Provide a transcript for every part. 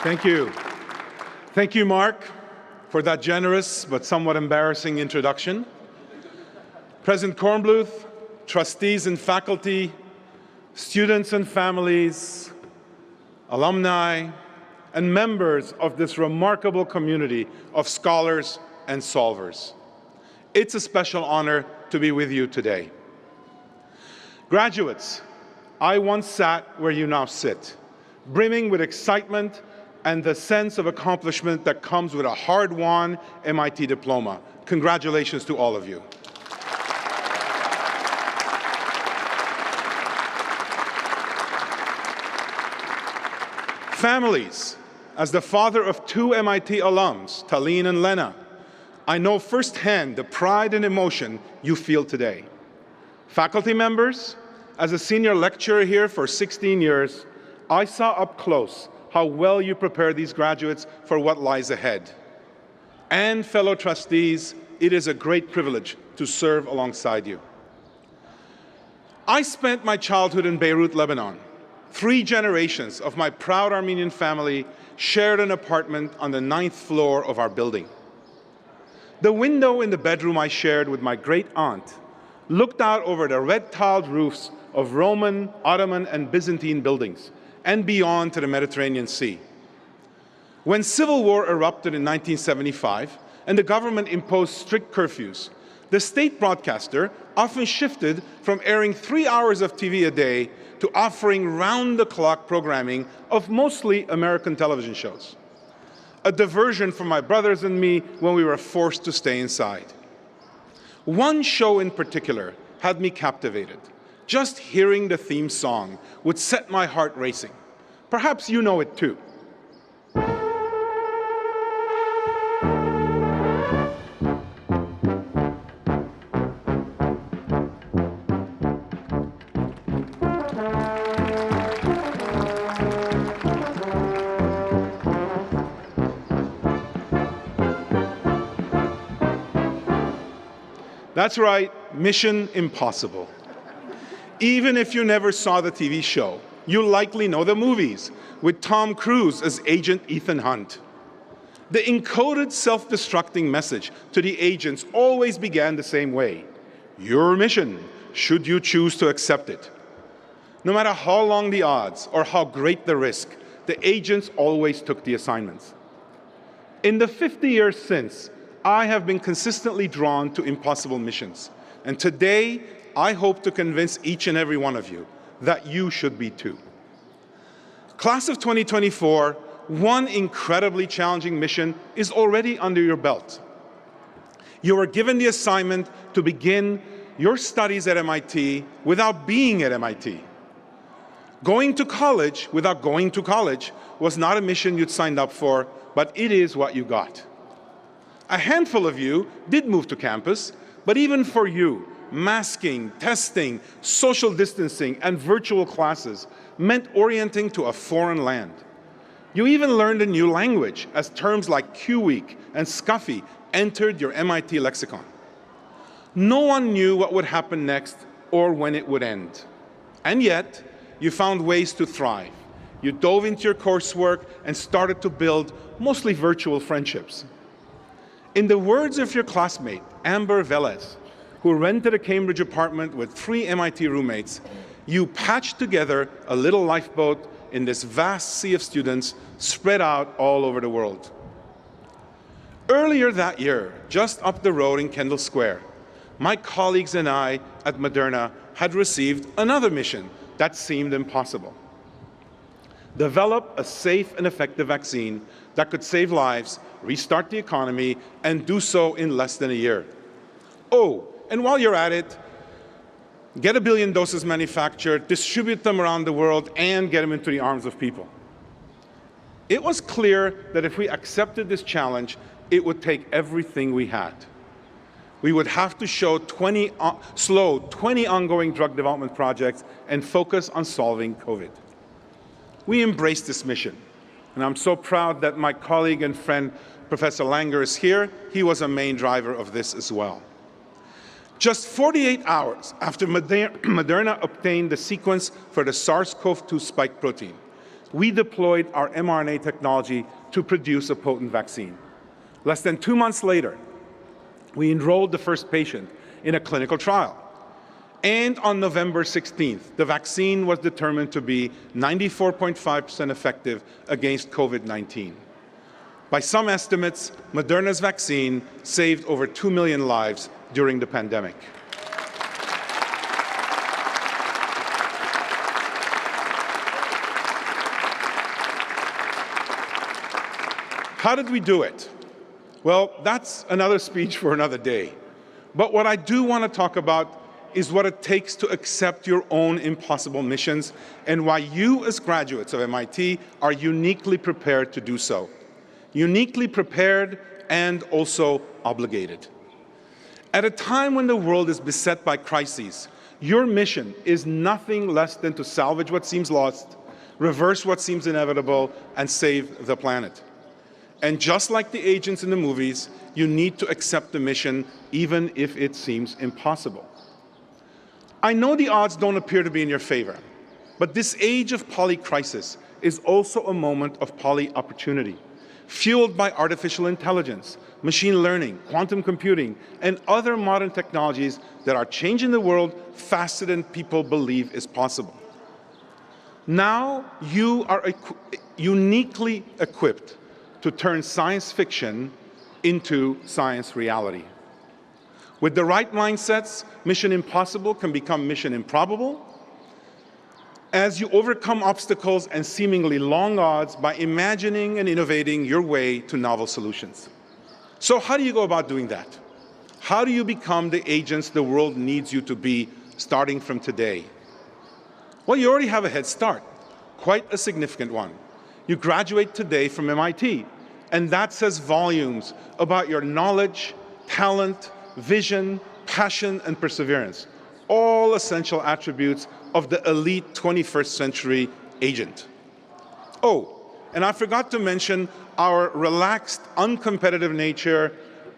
Thank you. Thank you, Mark, for that generous but somewhat embarrassing introduction. President Kornbluth, trustees and faculty, students and families, alumni, and members of this remarkable community of scholars and solvers. It's a special honor to be with you today. Graduates, I once sat where you now sit, brimming with excitement and the sense of accomplishment that comes with a hard-won MIT diploma. Congratulations to all of you. Families, as the father of two MIT alums, Talene and Lena, I know firsthand the pride and emotion you feel today. Faculty members, as a senior lecturer here for 16 years, I saw up close how well you prepare these graduates for what lies ahead. And fellow trustees, it is a great privilege to serve alongside you. I spent my childhood in Beirut, Lebanon. 3 generations of my proud Armenian family shared an apartment on the 9th floor of our building. The window in the bedroom I shared with my great aunt looked out over the red-tiled roofs of Roman, Ottoman, and Byzantine buildings, and beyond to the Mediterranean Sea. When civil war erupted in 1975 and the government imposed strict curfews, the state broadcaster often shifted from airing 3 hours of TV a day to offering round-the-clock programming of mostly American television shows, a diversion for my brothers and me when we were forced to stay inside. One show in particular had me captivated. Just hearing the theme song would set my heart racing. Perhaps you know it too. That's right, Mission Impossible. Even if you never saw the TV show, you likely know the movies with Tom Cruise as Agent Ethan Hunt. The encoded self-destructing message to the agents always began the same way: your mission, should you choose to accept it. No matter how long the odds or how great the risk, the agents always took the assignments. In the 50 years since, I have been consistently drawn to impossible missions, and today I hope to convince each and every one of you that you should be too. Class of 2024, one incredibly challenging mission is already under your belt. You were given the assignment to begin your studies at MIT without being at MIT. Going to college without going to college was not a mission you'd signed up for, but it is what you got. A handful of you did move to campus, but even for you, masking, testing, social distancing, and virtual classes meant orienting to a foreign land. You even learned a new language as terms like Q Week and Scuffy entered your MIT lexicon. No one knew what would happen next or when it would end. And yet, you found ways to thrive. You dove into your coursework and started to build mostly virtual friendships. In the words of your classmate, Amber Velez, who rented a Cambridge apartment with 3 MIT roommates, you patched together a little lifeboat in this vast sea of students spread out all over the world. Earlier that year, just up the road in Kendall Square, my colleagues and I at Moderna had received another mission that seemed impossible. Develop a safe and effective vaccine that could save lives, restart the economy, and do so in less than a year. Oh, and while you're at it, get 1 billion doses manufactured, distribute them around the world, and get them into the arms of people. It was clear that if we accepted this challenge, it would take everything we had. We would have to slow 20 ongoing drug development projects and focus on solving COVID. We embraced this mission, and I'm so proud that my colleague and friend, Professor Langer, is here. He was a main driver of this as well. Just 48 hours after Moderna obtained the sequence for the SARS-CoV-2 spike protein, we deployed our mRNA technology to produce a potent vaccine. Less than 2 months later, we enrolled the first patient in a clinical trial. And on November 16th, the vaccine was determined to be 94.5% effective against COVID-19. By some estimates, Moderna's vaccine saved over 2 million lives during the pandemic. How did we do it? Well, that's another speech for another day. But what I do want to talk about is what it takes to accept your own impossible missions and why you as graduates of MIT are uniquely prepared to do so. Uniquely prepared and also obligated. At a time when the world is beset by crises, your mission is nothing less than to salvage what seems lost, reverse what seems inevitable, and save the planet. And just like the agents in the movies, you need to accept the mission even if it seems impossible. I know the odds don't appear to be in your favor, but this age of poly-crisis is also a moment of poly-opportunity, fueled by artificial intelligence, machine learning, quantum computing, and other modern technologies that are changing the world faster than people believe is possible. Now you are uniquely equipped to turn science fiction into science reality. With the right mindsets, Mission Impossible can become Mission Improbable as you overcome obstacles and seemingly long odds by imagining and innovating your way to novel solutions. So how do you go about doing that? How do you become the agents the world needs you to be starting from today? Well, you already have a head start, quite a significant one. You graduate today from MIT, and that says volumes about your knowledge, talent, vision, passion, and perseverance, all essential attributes of the elite 21st century agent. Oh, and I forgot to mention our relaxed, uncompetitive nature,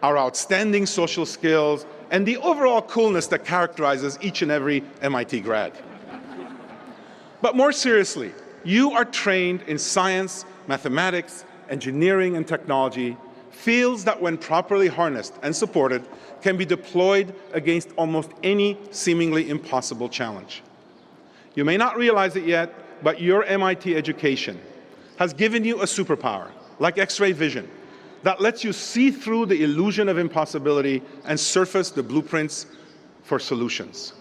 our outstanding social skills, and the overall coolness that characterizes each and every MIT grad. But more seriously, you are trained in science, mathematics, engineering, and technology, fields that when properly harnessed and supported can be deployed against almost any seemingly impossible challenge. You may not realize it yet, but your MIT education has given you a superpower, like X-ray vision, that lets you see through the illusion of impossibility and surface the blueprints for solutions.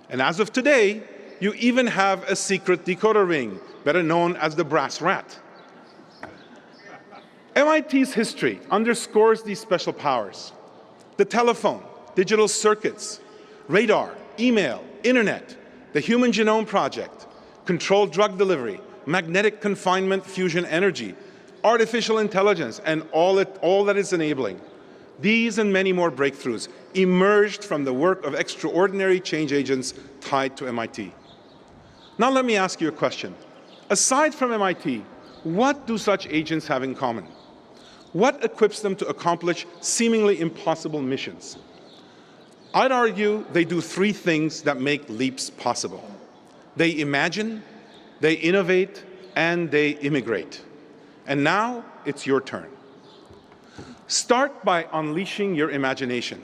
And as of today, you even have a secret decoder ring, better known as the brass rat. MIT's history underscores these special powers. The telephone, digital circuits, radar, email, internet, the Human Genome Project, controlled drug delivery, magnetic confinement fusion energy, artificial intelligence, and all that is enabling. These and many more breakthroughs emerged from the work of extraordinary change agents tied to MIT. Now let me ask you a question. Aside from MIT, what do such agents have in common? What equips them to accomplish seemingly impossible missions? I'd argue they do three things that make leaps possible. They imagine, they innovate, and they immigrate. And now it's your turn. Start by unleashing your imagination.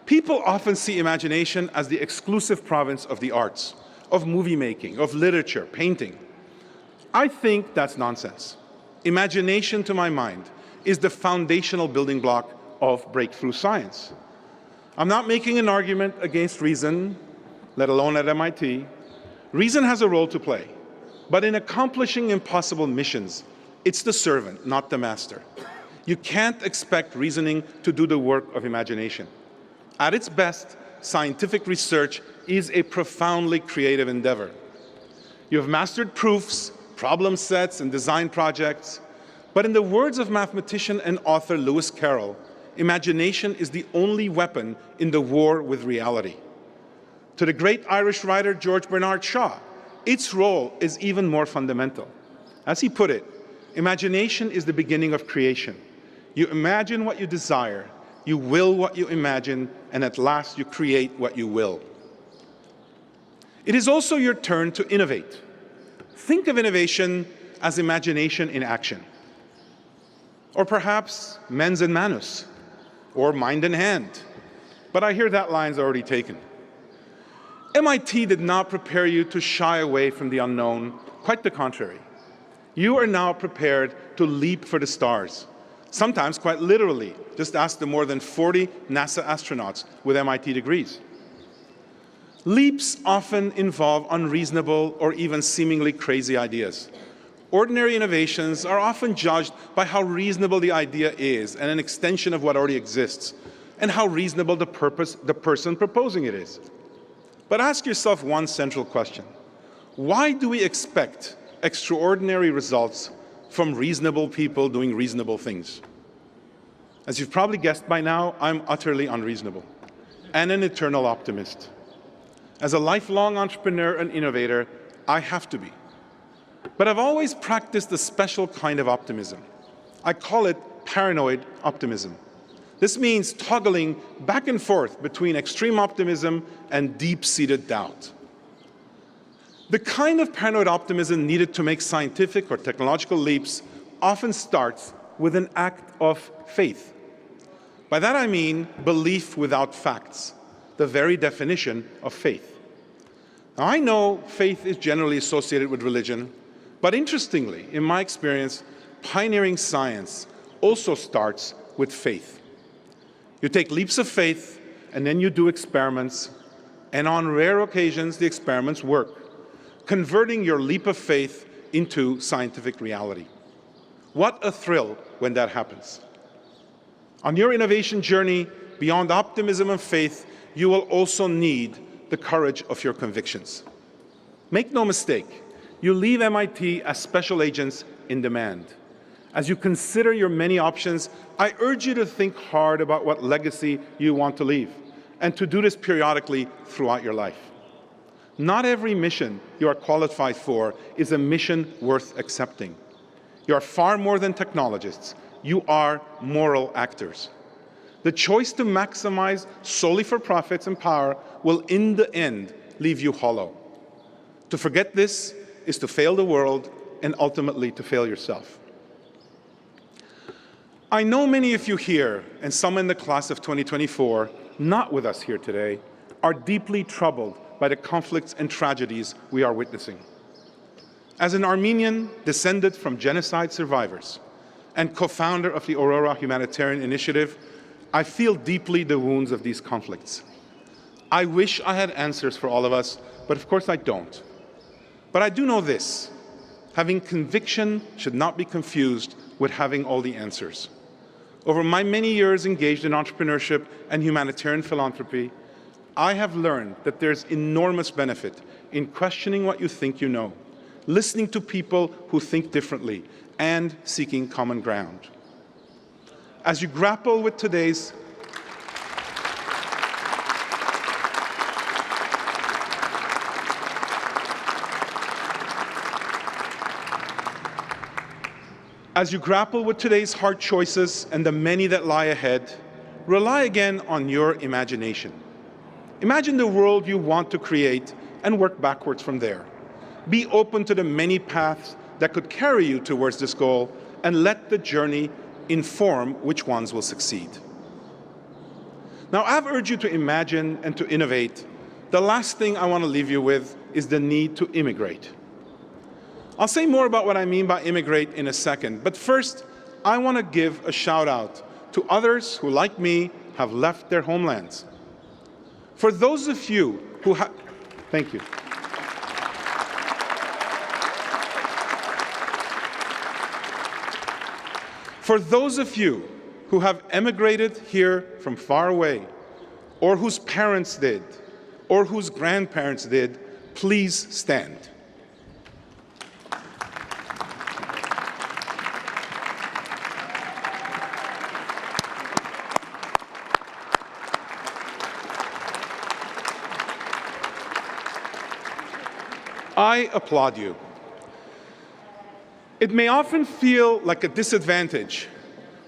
People often see imagination as the exclusive province of the arts, of movie making, of literature, painting. I think that's nonsense. Imagination, to my mind, is the foundational building block of breakthrough science. I'm not making an argument against reason, let alone at MIT. Reason has a role to play, but in accomplishing impossible missions, it's the servant, not the master. You can't expect reasoning to do the work of imagination. At its best, scientific research is a profoundly creative endeavor. You have mastered proofs, problem sets, and design projects, but in the words of mathematician and author Lewis Carroll, imagination is the only weapon in the war with reality. To the great Irish writer George Bernard Shaw, its role is even more fundamental. As he put it, imagination is the beginning of creation. You imagine what you desire, you will what you imagine, and at last you create what you will. It is also your turn to innovate. Think of innovation as imagination in action. Or perhaps mens in manus, or mind in hand. But I hear that line's already taken. MIT did not prepare you to shy away from the unknown, quite the contrary. You are now prepared to leap for the stars, sometimes quite literally. Just ask the more than 40 NASA astronauts with MIT degrees. Leaps often involve unreasonable or even seemingly crazy ideas. Ordinary innovations are often judged by how reasonable the idea is and an extension of what already exists, and how reasonable the person proposing it is. But ask yourself one central question. Why do we expect extraordinary results from reasonable people doing reasonable things? As you've probably guessed by now, I'm utterly unreasonable and an eternal optimist. As a lifelong entrepreneur and innovator, I have to be. But I've always practiced a special kind of optimism. I call it paranoid optimism. This means toggling back and forth between extreme optimism and deep-seated doubt. The kind of paranoid optimism needed to make scientific or technological leaps often starts with an act of faith. By that I mean belief without facts, the very definition of faith. Now, I know faith is generally associated with religion, but interestingly, in my experience, pioneering science also starts with faith. You take leaps of faith, and then you do experiments, and on rare occasions, the experiments work, converting your leap of faith into scientific reality. What a thrill when that happens. On your innovation journey, beyond optimism and faith, you will also need the courage of your convictions. Make no mistake, you leave MIT as special agents in demand. As you consider your many options, I urge you to think hard about what legacy you want to leave, and to do this periodically throughout your life. Not every mission you are qualified for is a mission worth accepting. You are far more than technologists. You are moral actors. The choice to maximize solely for profits and power will, in the end, leave you hollow. To forget this is to fail the world and ultimately to fail yourself. I know many of you here, and some in the class of 2024, not with us here today, are deeply troubled by the conflicts and tragedies we are witnessing. As an Armenian descended from genocide survivors and co-founder of the Aurora Humanitarian Initiative, I feel deeply the wounds of these conflicts. I wish I had answers for all of us, but of course I don't. But I do know this: having conviction should not be confused with having all the answers. Over my many years engaged in entrepreneurship and humanitarian philanthropy, I have learned that there's enormous benefit in questioning what you think you know, listening to people who think differently, and seeking common ground. As you grapple with today's hard choices and the many that lie ahead, rely again on your imagination. Imagine the world you want to create and work backwards from there. Be open to the many paths that could carry you towards this goal, and let the journey inform which ones will succeed. Now, I've urged you to imagine and to innovate. The last thing I want to leave you with is the need to immigrate. I'll say more about what I mean by immigrate in a second, but first, I want to give a shout out to others who, like me, have left their homelands. For those of you who have, thank you. For those of you who have emigrated here from far away, or whose parents did, or whose grandparents did, please stand. I applaud you. It may often feel like a disadvantage,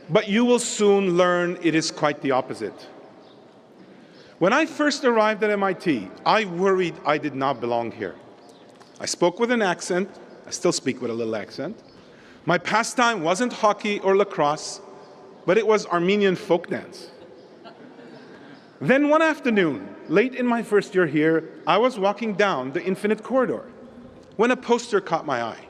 but you will soon learn it is quite the opposite. When I first arrived at MIT, I worried I did not belong here. I spoke with an accent, I still speak with a little accent. My pastime wasn't hockey or lacrosse, but it was Armenian folk dance. Then one afternoon, late in my first year here, I was walking down the infinite corridor when a poster caught my eye.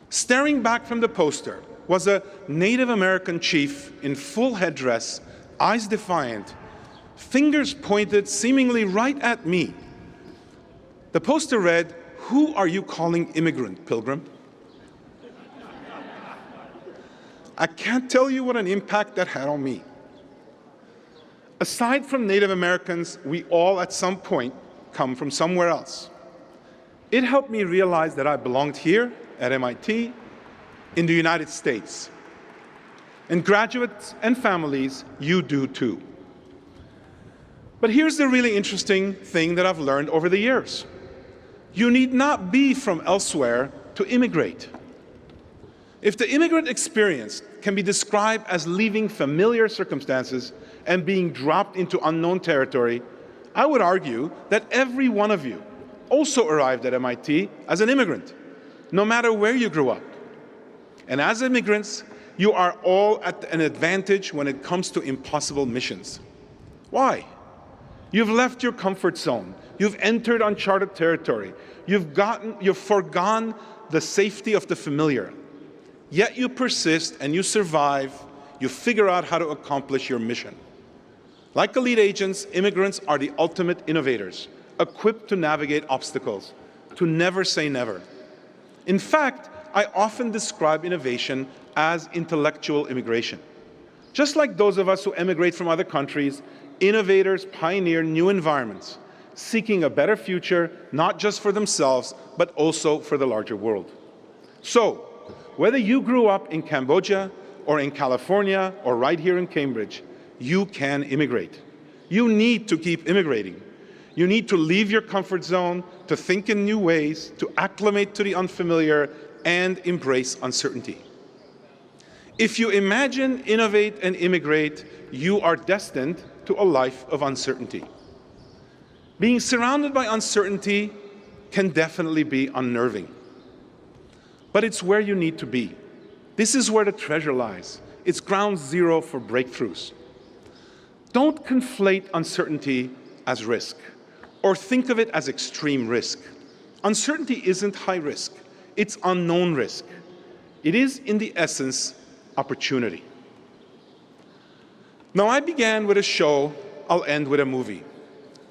Staring back from the poster was a Native American chief in full headdress, eyes defiant, fingers pointed seemingly right at me. The poster read, "Who are you calling immigrant, pilgrim?" I can't tell you what an impact that had on me. Aside from Native Americans, we all at some point come from somewhere else. It helped me realize that I belonged here at MIT, in the United States. And graduates and families, you do too. But here's the really interesting thing that I've learned over the years. You need not be from elsewhere to immigrate. If the immigrant experience can be described as leaving familiar circumstances and being dropped into unknown territory, I would argue that every one of you also arrived at MIT as an immigrant, no matter where you grew up. And as immigrants, you are all at an advantage when it comes to impossible missions. Why? You've left your comfort zone. You've entered uncharted territory. You've forgone the safety of the familiar. Yet you persist and you survive. You figure out how to accomplish your mission. Like elite agents, immigrants are the ultimate innovators, equipped to navigate obstacles, to never say never. In fact, I often describe innovation as intellectual immigration. Just like those of us who emigrate from other countries, innovators pioneer new environments, seeking a better future, not just for themselves, but also for the larger world. So, whether you grew up in Cambodia, or in California, or right here in Cambridge, you can immigrate. You need to keep immigrating. You need to leave your comfort zone, to think in new ways, to acclimate to the unfamiliar, and embrace uncertainty. If you imagine, innovate, and immigrate, you are destined to a life of uncertainty. Being surrounded by uncertainty can definitely be unnerving. But it's where you need to be. This is where the treasure lies. It's ground zero for breakthroughs. Don't conflate uncertainty as risk, or think of it as extreme risk. Uncertainty isn't high risk. It's unknown risk. It is, in the essence, opportunity. Now, I began with a show. I'll end with a movie.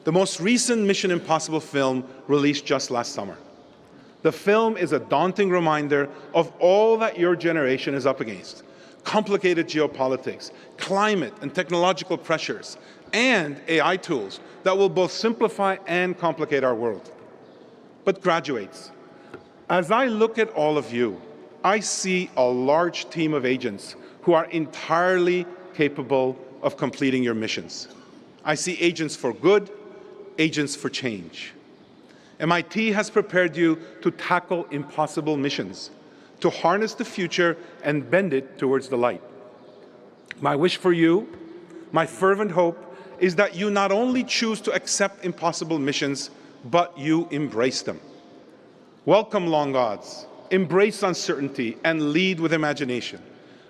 The most recent Mission Impossible film released just last summer. The film is a daunting reminder of all that your generation is up against: complicated geopolitics, climate and technological pressures, and AI tools that will both simplify and complicate our world. But graduates, as I look at all of you, I see a large team of agents who are entirely capable of completing your missions. I see agents for good, agents for change. MIT has prepared you to tackle impossible missions, to harness the future and bend it towards the light. My wish for you, my fervent hope, is that you not only choose to accept impossible missions, but you embrace them. Welcome long odds, embrace uncertainty, and lead with imagination.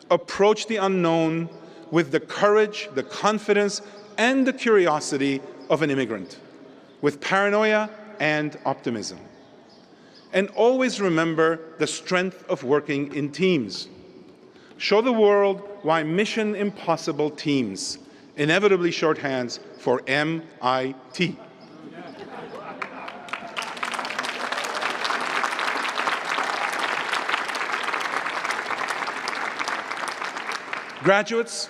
Approach the unknown with the courage, the confidence, and the curiosity of an immigrant, with paranoia and optimism. And always remember the strength of working in teams. Show the world why Mission Impossible teams, inevitably shorthands for MIT. Graduates,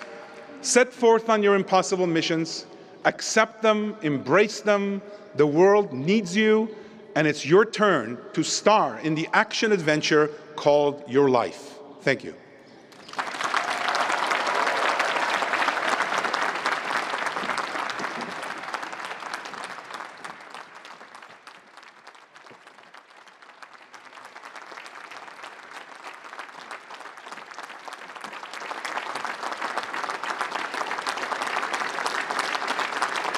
set forth on your impossible missions, accept them, embrace them. The world needs you, and it's your turn to star in the action adventure called your life. Thank you.